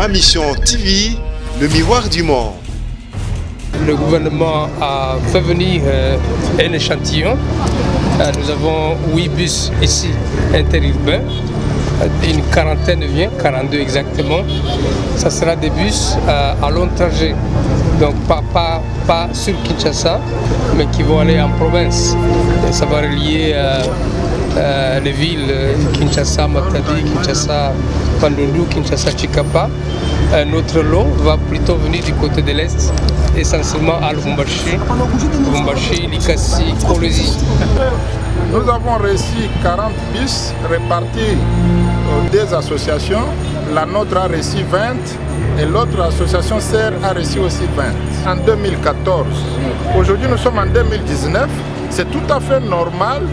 Ma Mission TV, le miroir du monde. Le gouvernement a fait venir un échantillon. Nous avons 8 bus ici, interurbains. Une quarantaine vient, 42 exactement. Ça sera des bus à long trajet. Donc pas sur Kinshasa, mais qui vont aller en province. Et ça va relier les villes Kinshasa, Matadi, Kinshasa, Bandundu, Kinshasa, Chikapa. Notre lot va plutôt venir du côté de l'Est, essentiellement à Lubumbashi, Likasi, Kolwezi. Nous avons reçu 40 bus répartis aux deux associations. La nôtre a reçu 20 et l'autre association SER a reçu aussi 20. En 2014, aujourd'hui nous sommes en 2019, c'est tout à fait normal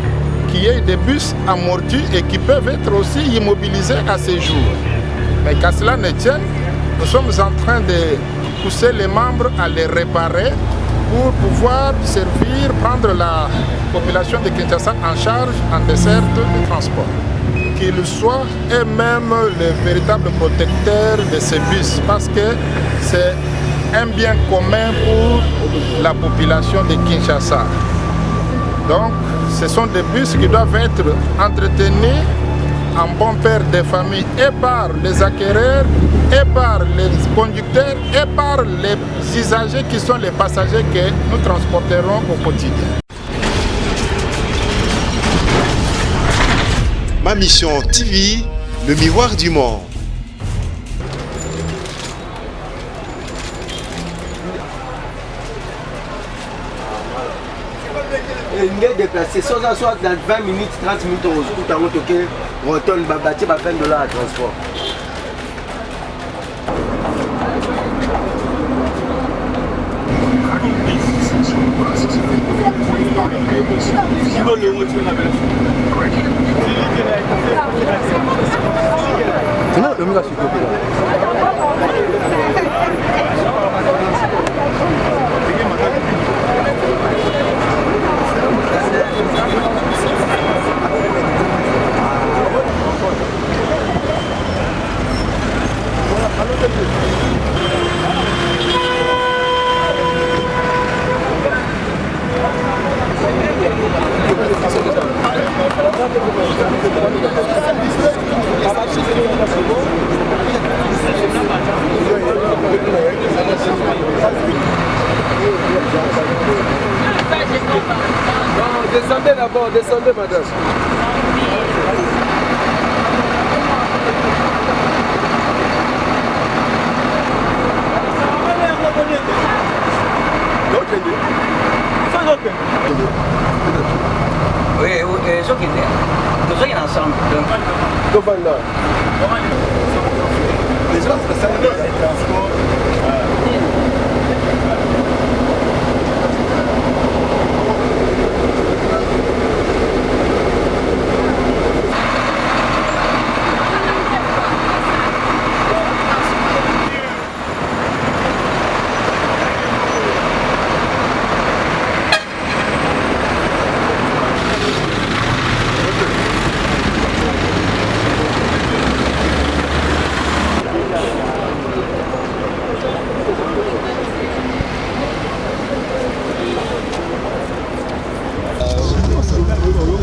qu'il y ait des bus amortis et qui peuvent être aussi immobilisés à ces jours. Mais qu'à cela ne tienne, nous sommes en train de pousser les membres à les réparer pour pouvoir servir, prendre la population de Kinshasa en charge en dessert de transport. Qu'ils soient eux-mêmes les véritables protecteurs de ces bus parce que c'est un bien commun pour la population de Kinshasa. Donc, ce sont des bus qui doivent être entretenus en bon père de famille et par les acquéreurs, et par les conducteurs, et par les usagers qui sont les passagers que nous transporterons au quotidien. Ma Mission TV, le miroir du monde. Il est déplacé, soit dans 20 minutes, 30 minutes, on retourne, on va bâtir $20 à transport. Descendez d'abord, descendez madame. Oui, ceux qui étaient. Nous sommes ensemble. Déjà, ça veut dire le transport.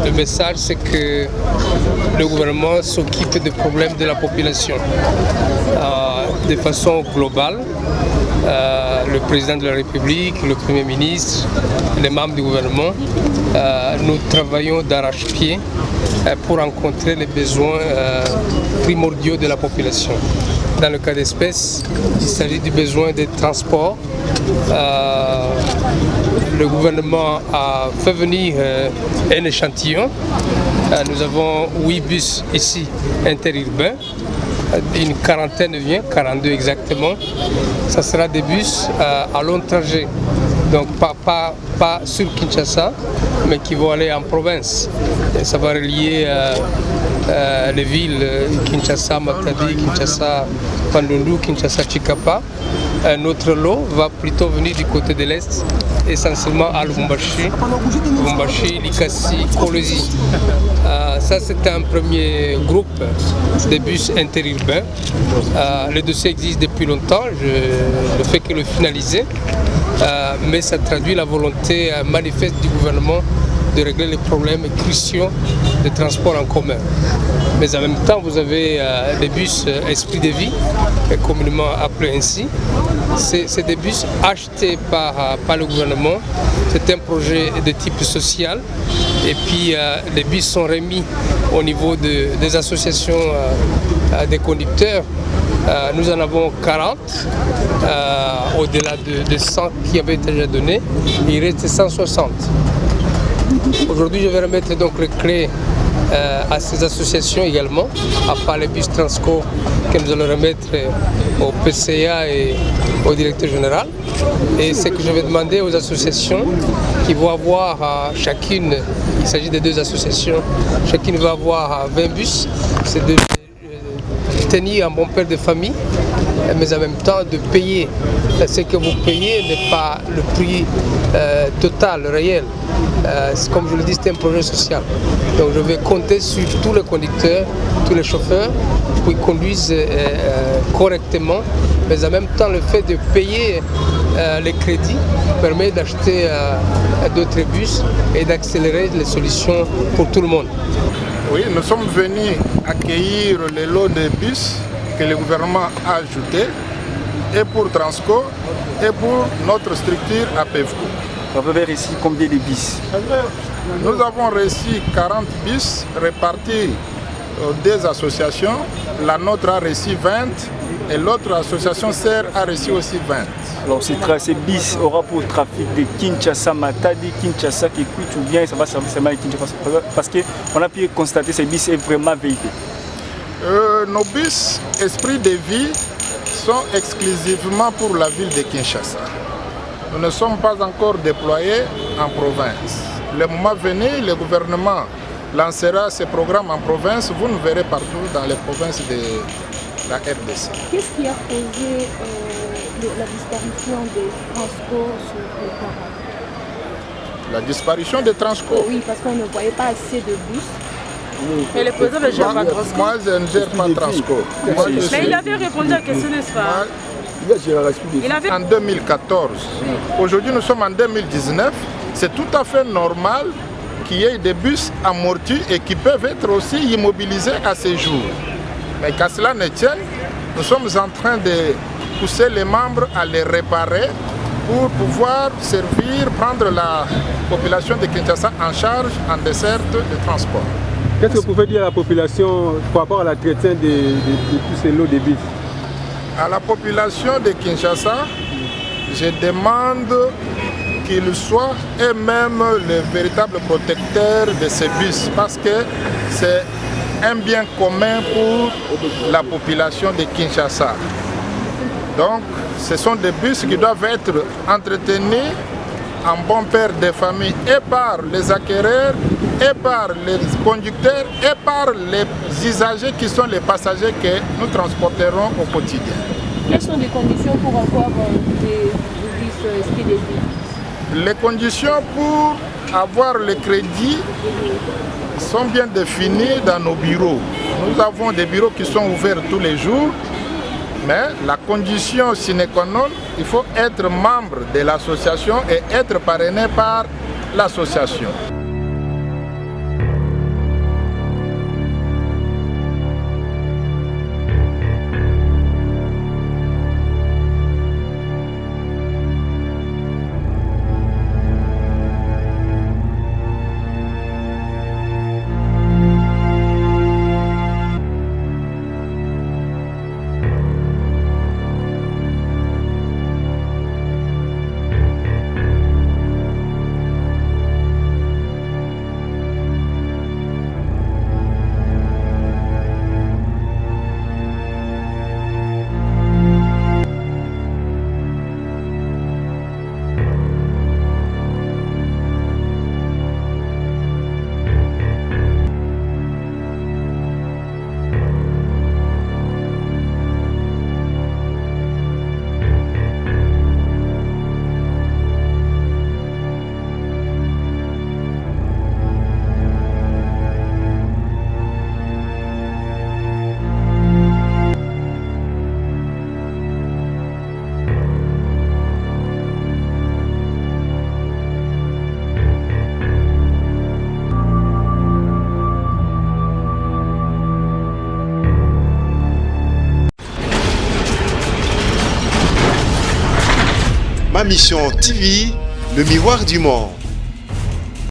Le message, c'est que le gouvernement s'occupe des problèmes de la population de façon globale. Le président de la République, le Premier ministre, les membres du gouvernement, nous travaillons d'arrache-pied pour rencontrer les besoins primordiaux de la population. Dans le cas d'espèce, il s'agit du besoin de transport. Le gouvernement a fait venir un échantillon. Nous avons 8 bus ici, interurbains. Une quarantaine vient, 42 exactement. Ça sera des bus à long trajet. Donc pas sur Kinshasa, mais qui vont aller en province. Et ça va relier les villes Kinshasa, Matadi, Kinshasa, Bandundu, Kinshasa, Chikapa. Notre lot va plutôt venir du côté de l'Est, essentiellement à Lubumbashi, Likasi, Kolwezi. Ça, c'était un premier groupe de bus interurbains. Le dossier existe depuis longtemps, je ne fais que le finaliser, mais ça traduit la volonté manifeste du gouvernement de régler les problèmes cruciaux de transport en commun. Mais en même temps, vous avez des bus Esprit de Vie, communément appelés ainsi. C'est des bus achetés par le gouvernement. C'est un projet de type social. Et puis, les bus sont remis au niveau des associations des conducteurs. Nous en avons 40, au-delà de 100 qui avaient été déjà donnés. Il reste 160. Aujourd'hui, je vais remettre donc les clés à ces associations également, à part les bus Transco que nous allons remettre au PCA et au directeur général. Et c'est que je vais demander aux associations qui vont avoir chacune, il s'agit de 2 associations, chacune va avoir 20 bus, c'est de tenir un bon père de famille, mais en même temps de payer. Ce que vous payez n'est pas le prix total, réel. Comme je le dis, c'est un projet social. Donc je vais compter sur tous les conducteurs, tous les chauffeurs, pour qu'ils conduisent correctement, mais en même temps le fait de payer les crédits permet d'acheter d'autres bus et d'accélérer les solutions pour tout le monde. Oui, nous sommes venus accueillir les lots de bus que le gouvernement a ajoutés, et pour Transco, et pour notre structure APEVCO. Vous avez reçu combien de bus? Nous avons reçu 40 bus répartis des associations. La nôtre a reçu 20 et l'autre association SER a reçu aussi 20. Alors ces bus aura pour trafic de Kinshasa, Matadi, Kinshasa, Kikwit, ou bien ça va servir seulement à Kinshasa? Parce qu'on a pu constater que ces bus est vraiment véhiculé. Nos bus Esprit de Vie sont exclusivement pour la ville de Kinshasa. Nous ne sommes pas encore déployés en province. Le moment venu, le gouvernement lancera ces programmes en province. Vous nous verrez partout dans les provinces de la RDC. Qu'est-ce qui a causé la disparition des Transco sur le terrain? La disparition des Transco? Oui, parce qu'on ne voyait pas assez de bus. Et le président ne gère pas Transco. Moi, je ne gère pas Transco. Mais il avait répondu à la question, n'est-ce pas? En 2014. Aujourd'hui, nous sommes en 2019. C'est tout à fait normal qu'il y ait des bus amortis et qui peuvent être aussi immobilisés à ces jours. Mais qu'à cela ne tienne, nous sommes en train de pousser les membres à les réparer pour pouvoir servir, prendre la population de Kinshasa en charge en desserte de transport. Qu'est-ce que vous pouvez dire à la population par rapport à l'entretien de tous ces lots de bus? À la population de Kinshasa, je demande qu'ils soient eux-mêmes les véritables protecteurs de ces bus parce que c'est un bien commun pour la population de Kinshasa. Donc, ce sont des bus qui doivent être entretenus en bon père de famille et par les acquéreurs, et par les conducteurs, et par les usagers qui sont les passagers que nous transporterons au quotidien. Quelles sont les conditions pour avoir des bus Esprit de Vie? Les conditions pour avoir le crédit sont bien définies dans nos bureaux. Nous avons des bureaux qui sont ouverts tous les jours, mais la condition sine qua non, il faut être membre de l'association et être parrainé par l'association. Mission TV, le miroir du monde.